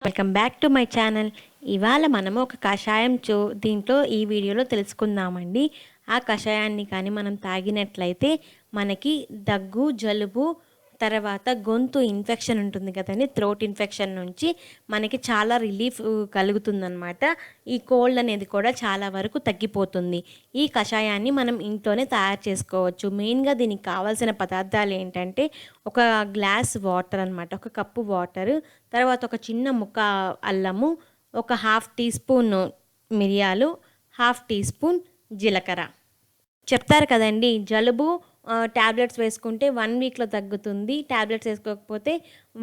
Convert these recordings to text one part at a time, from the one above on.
Welcome back to my channel. ఇవాళ మనము ఒక కషాయం దీంట్లో ఈ వీడియోలో తెలుసుకుందామండి. ఆ కషాయాన్ని కానీ మనం తాగినట్లయితే మనకి దగ్గు, జలుబు, తర్వాత గొంతు ఇన్ఫెక్షన్ ఉంటుంది కదండి, థ్రోట్ ఇన్ఫెక్షన్ నుంచి మనకి చాలా రిలీఫ్ కలుగుతుందన్నమాట. ఈ కోల్డ్ అనేది కూడా చాలా వరకు తగ్గిపోతుంది. ఈ కషాయాన్ని మనం ఇంట్లోనే తయారు చేసుకోవచ్చు. మెయిన్గా దీనికి కావాల్సిన పదార్థాలు ఏంటంటే ఒక గ్లాస్ వాటర్ అనమాట, ఒక కప్పు వాటర్, తర్వాత ఒక చిన్న ముక్క అల్లము, ఒక హాఫ్ టీ స్పూన్ మిరియాలు, హాఫ్ టీ స్పూన్ జీలకర్ర. చెప్తారు కదండి, జలుబు ట్యాబ్లెట్స్ వేసుకుంటే 1 వీక్లో తగ్గుతుంది, ట్యాబ్లెట్స్ వేసుకోకపోతే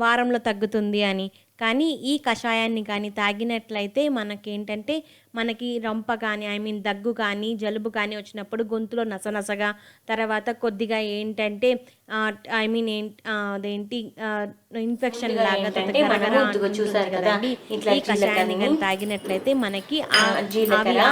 వారంలో తగ్గుతుంది అని. కానీ ఈ కషాయాన్ని కానీ తాగినట్లయితే మనకేంటంటే మనకి రంప కానీ దగ్గు కానీ జలుబు కానీ వచ్చినప్పుడు గొంతులో నసనసగా, తర్వాత కొద్దిగా ఏంటంటే అదేంటి ఇన్ఫెక్షన్ లాగా చూసారు కదండి. ఈ కషాయాన్ని కానీ తాగినట్లయితే మనకి అలా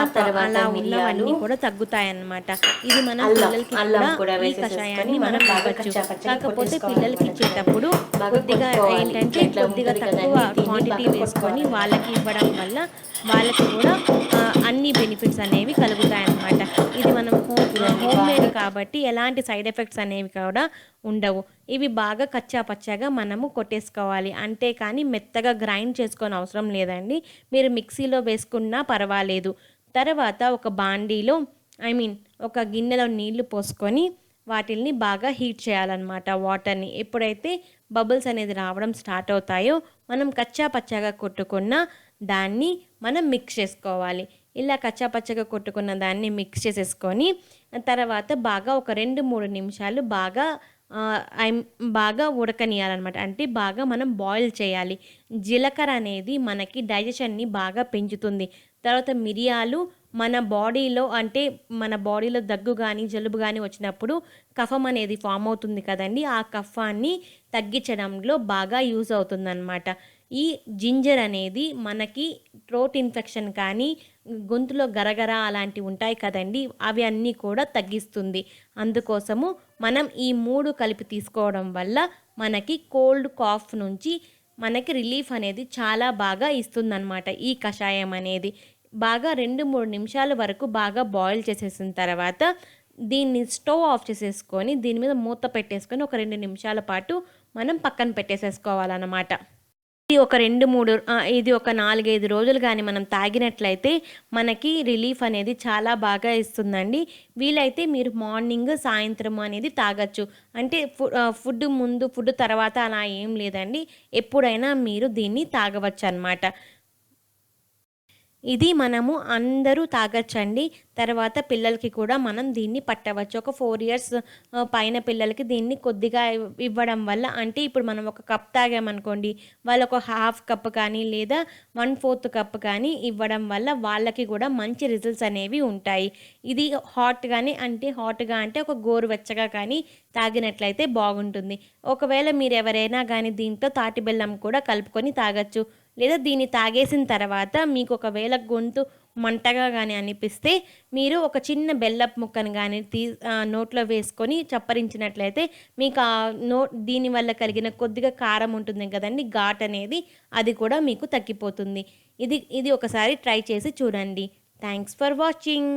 ఉన్నవన్నీ కూడా తగ్గుతాయన్నమాట. ఇది మనం పిల్లలకి కూడా ఈ కషాయాన్ని మనం ఇవ్వచ్చు. కాకపోతే పిల్లలకి ఇచ్చేటప్పుడు కొద్దిగా ఏంటంటే కొద్దిగా తక్కువ క్వాంటిటీ వేసుకొని వాళ్ళకి ఇవ్వడం వల్ల వాళ్ళకి కూడా అన్ని బెనిఫిట్స్ అనేవి కలుగుతాయన్నమాట. ఇది మనం హోమ్ మేడ్ కాబట్టి ఎలాంటి సైడ్ ఎఫెక్ట్స్ అనేవి కూడా ఉండవు. ఇవి బాగా కచ్చా పచ్చాగా మనము కొట్టేసుకోవాలి. అంటే కానీ మెత్తగా గ్రైండ్ చేసుకొని అవసరం లేదండి, మీరు మిక్సీలో వేసుకున్నా పర్వాలేదు. తర్వాత ఒక బాండీలో ఒక గిన్నెలో నీళ్లు పోసుకొని వాటిల్ని బాగా హీట్ చేయాలన్నమాట. వాటర్ని ఎప్పుడైతే బబుల్స్ అనేది రావడం స్టార్ట్ అవుతాయో మనం కచ్చా పచ్చాగా కొట్టుకున్న దాన్ని మనం మిక్స్ చేసుకోవాలి. ఇలా కచ్చా పచ్చగా కొట్టుకున్న దాన్ని మిక్స్ చేసేసుకొని తర్వాత బాగా ఒక 2-3 నిమిషాలు బాగా ఉడకనియాలన్నమాట. అంటే బాగా మనం బాయిల్ చేయాలి. జీలకర్ర అనేది మనకి డైజెషన్ని బాగా పెంచుతుంది. తర్వాత మిరియాలు మన బాడీలో దగ్గు కానీ జలుబు కానీ వచ్చినప్పుడు కఫం అనేది ఫామ్ అవుతుంది కదండి, ఆ కఫాన్ని తగ్గించడంలో బాగా యూజ్ అవుతుందన్నమాట. ఈ జింజర్ అనేది మనకి థ్రోట్ ఇన్ఫెక్షన్ కానీ గొంతులో గరగర అలాంటివి ఉంటాయి కదండి, అవి అన్నీ కూడా తగ్గిస్తుంది. అందుకోసము మనం ఈ 3 కలిపి తీసుకోవడం వల్ల మనకి కోల్డ్ కాఫ్ నుంచి మనకి రిలీఫ్ అనేది చాలా బాగా ఇస్తుందన్నమాట. ఈ కషాయం అనేది బాగా 2-3 నిమిషాల వరకు బాగా బాయిల్ చేసేసిన తర్వాత దీన్ని స్టవ్ ఆఫ్ చేసేసుకొని దీని మీద మూత పెట్టేసుకొని ఒక 2 నిమిషాల పాటు మనం పక్కన పెట్టేసేసుకోవాలన్నమాట. ఇది ఒక 4-5 రోజులు కానీ మనం తాగినట్లయితే మనకి రిలీఫ్ అనేది చాలా బాగా ఇస్తుందండి. వీలైతే మీరు మార్నింగ్, సాయంత్రం అనేది తాగొచ్చు. అంటే ఫుడ్ ముందు, ఫుడ్ తర్వాత అలా ఏం లేదండి, ఎప్పుడైనా మీరు దీన్ని తాగవచ్చు అన్నమాట. ఇది మనము అందరూ తాగొచ్చండి. తర్వాత పిల్లలకి కూడా మనం దీన్ని పట్టవచ్చు. ఒక 4 ఇయర్స్ పైన పిల్లలకి దీన్ని కొద్దిగా ఇవ్వడం వల్ల, అంటే ఇప్పుడు మనం ఒక కప్ తాగామనుకోండి, వాళ్ళు ఒక హాఫ్ కప్ కానీ లేదా 1/4 కప్ కానీ ఇవ్వడం వల్ల వాళ్ళకి కూడా మంచి రిజల్ట్స్ అనేవి ఉంటాయి. ఇది హాట్గా అంటే ఒక గోరువెచ్చగా కానీ తాగినట్లయితే బాగుంటుంది. ఒకవేళ మీరు ఎవరైనా కానీ దీంట్లో తాటి బెల్లం కూడా కలుపుకొని తాగొచ్చు. లేదా దీన్ని తాగేసిన తర్వాత మీకు ఒకవేళ గొంతు మంటగా కానీ అనిపిస్తే మీరు ఒక చిన్న బెల్లపు ముక్కను కానీ నోట్లో వేసుకొని చప్పరించినట్లయితే మీకు దీనివల్ల కలిగిన కొద్దిగా కారం ఉంటుంది కదండి, ఘాట్ అనేది, అది కూడా మీకు తగ్గిపోతుంది. ఇది ఒకసారి ట్రై చేసి చూడండి. Thanks for watching.